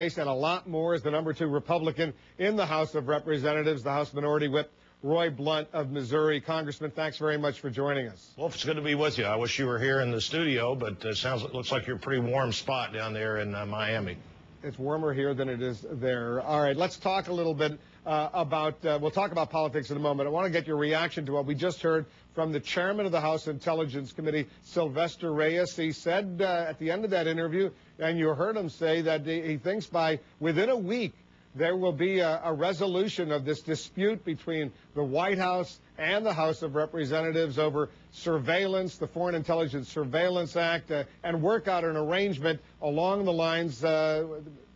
And a lot more as the #2 Republican in the House of Representatives, the House Minority Whip, Roy Blunt of Missouri. Congressman, thanks very much for joining us. Wolf, it's good to be with you. I wish you were here in the studio, but looks like you're a pretty warm spot down there in Miami. It's warmer here than it is there. All right, let's talk a little bit we'll talk about politics in a moment. I want to get your reaction to what we just heard from the chairman of the House Intelligence Committee, Sylvester Reyes. He said at the end of that interview, and you heard him say that he thinks within a week there will be a resolution of this dispute between the White House and the House of Representatives over surveillance, the Foreign Intelligence Surveillance Act, and work out an arrangement along the lines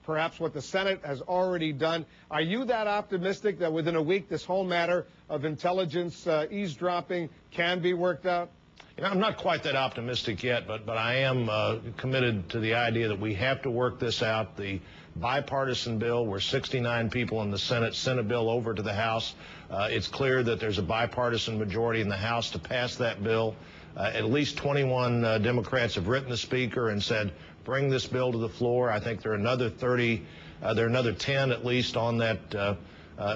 perhaps what the Senate has already done. Are you that optimistic that within a week this whole matter of intelligence eavesdropping can be worked out? You know, I'm not quite that optimistic yet, but I am committed to the idea that we have to work this out. The bipartisan bill, where 69 people in the Senate sent a bill over to the House. It's clear that there's a bipartisan majority in the House to pass that bill. At least 21 Democrats have written the Speaker and said, bring this bill to the floor. I think there are another 30, there are another 10 at least on that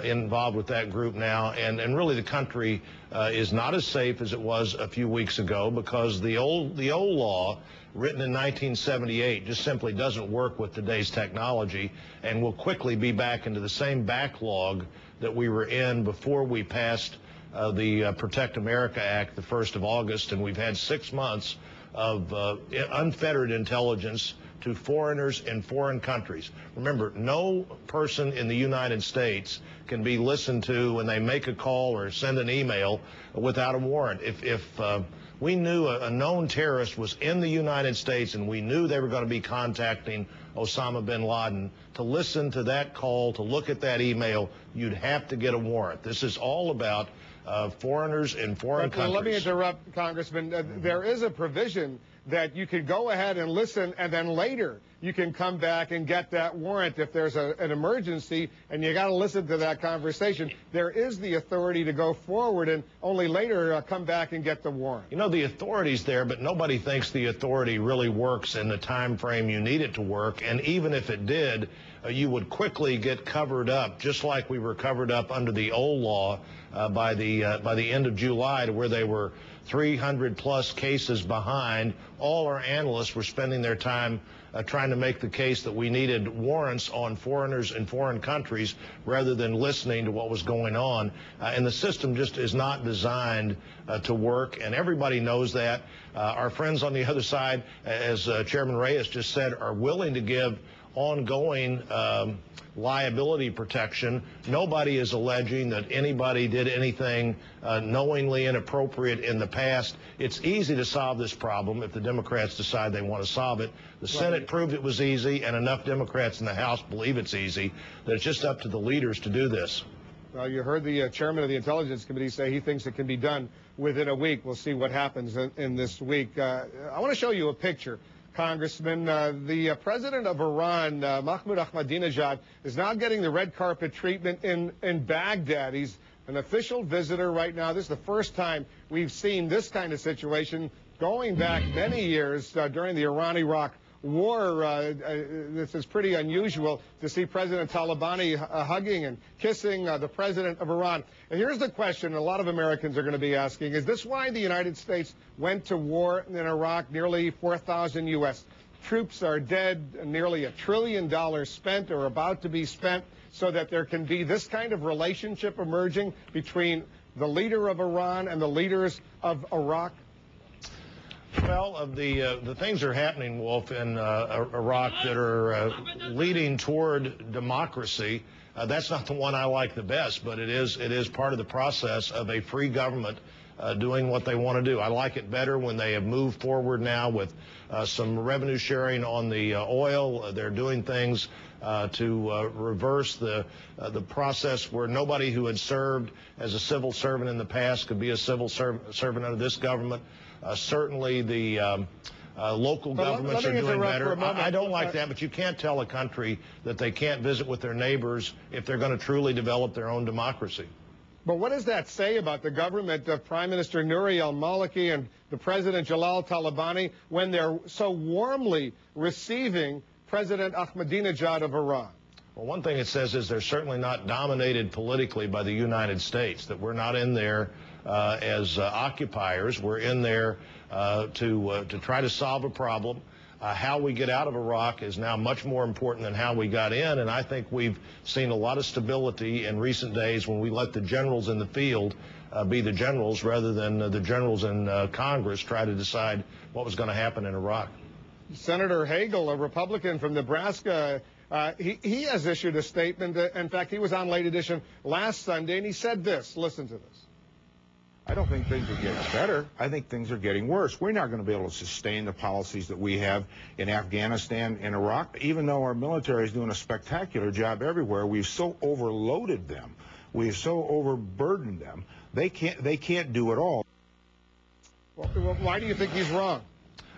involved with that group now, and really the country is not as safe as it was a few weeks ago, because the old law written in 1978 just simply doesn't work with today's technology, and will quickly be back into the same backlog that we were in before we passed the Protect America Act the 1st of August, and we've had 6 months of unfettered intelligence to foreigners in foreign countries. Remember, no person in the United States can be listened to when they make a call or send an email without a warrant. If we knew a known terrorist was in the United States and we knew they were going to be contacting Osama bin Laden, to listen to that call, to look at that email, you'd have to get a warrant. This is all about foreigners in foreign countries. Let me interrupt, Congressman. There is a provision that you could go ahead and listen, and then later you can come back and get that warrant if there's an emergency and you got to listen to that conversation. There is the authority to go forward and only later come back and get the warrant. You know, the authority's there, but nobody thinks the authority really works in the time frame you need it to work. And even if it did, you would quickly get covered up, just like we were covered up under the old law by the end of July, to where they were 300+ cases behind. All our analysts were spending their time trying to make the case that we needed warrants on foreigners in foreign countries rather than listening to what was going on. And the system just is not designed to work, and everybody knows that. Our friends on the other side, as Chairman Reyes just said, are willing to give ongoing liability protection. Nobody is alleging that anybody did anything knowingly inappropriate in the past. It's easy to solve this problem if the Democrats decide they want to solve it. The Senate proved it was easy, and enough Democrats in the House believe it's easy, that it's just up to the leaders to do this. Well, you heard the chairman of the Intelligence Committee say he thinks it can be done within a week. We'll see what happens in this week. I want to show you a picture, Congressman. The president of Iran, Mahmoud Ahmadinejad, is now getting the red carpet treatment in Baghdad. He's an official visitor right now. This is the first time we've seen this kind of situation going back many years during the Iran-Iraq War. This is pretty unusual to see President Talabani hugging and kissing the president of Iran. And here's the question a lot of Americans are going to be asking. Is this why the United States went to war in Iraq? Nearly 4,000 U.S. troops are dead, nearly $1 trillion spent or about to be spent, so that there can be this kind of relationship emerging between the leader of Iran and the leaders of Iraq? Well, the things are happening, Wolf, in Iraq that are leading toward democracy. That's not the one I like the best, but it is part of the process of a free government doing what they want to do. I like it better when they have moved forward now with some revenue sharing on the oil. They're doing things to reverse the process where nobody who had served as a civil servant in the past could be a civil servant under this government. Certainly the local governments are doing better. I don't like that, but you can't tell a country that they can't visit with their neighbors if they're going to truly develop their own democracy. But what does that say about the government of Prime Minister Nouri al-Maliki and the President Jalal Talabani when they're so warmly receiving President Ahmadinejad of Iran? Well, one thing it says is they're certainly not dominated politically by the United States, that we're not in there as occupiers. We're in there to try to solve a problem. How we get out of Iraq is now much more important than how we got in, and I think we've seen a lot of stability in recent days when we let the generals in the field be the generals rather than the generals in Congress try to decide what was going to happen in Iraq. Senator Hagel, a Republican from Nebraska, he has issued a statement. In fact, he was on Late Edition last Sunday, and he said this. Listen to this. I don't think things are getting better. I think things are getting worse. We're not going to be able to sustain the policies that we have in Afghanistan and Iraq. Even though our military is doing a spectacular job everywhere, we've so overloaded them. We've so overburdened them. They can't do it all. Well, why do you think he's wrong?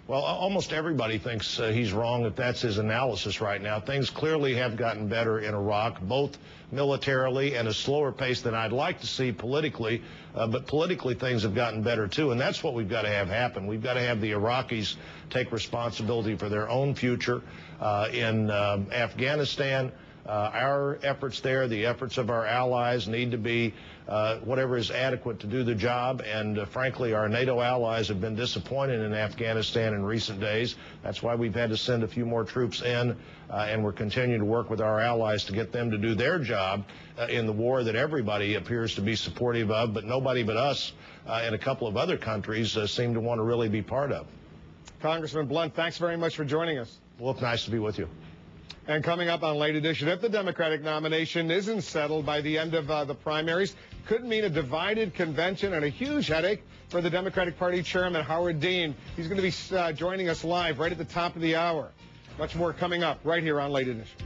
Well, almost everybody thinks he's wrong, that that's his analysis right now. Things clearly have gotten better in Iraq, both militarily and a slower pace than I'd like to see politically. But politically, things have gotten better, too. And that's what we've got to have happen. We've got to have the Iraqis take responsibility for their own future in Afghanistan. Our efforts there, the efforts of our allies, need to be whatever is adequate to do the job. And frankly, our NATO allies have been disappointed in Afghanistan in recent days. That's why we've had to send a few more troops in, and we're continuing to work with our allies to get them to do their job in the war that everybody appears to be supportive of, but nobody but us and a couple of other countries seem to want to really be part of. Congressman Blunt, thanks very much for joining us. Wolf, nice to be with you. And coming up on Late Edition, if the Democratic nomination isn't settled by the end of the primaries, could mean a divided convention and a huge headache for the Democratic Party Chairman, Howard Dean. He's going to be joining us live right at the top of the hour. Much more coming up right here on Late Edition.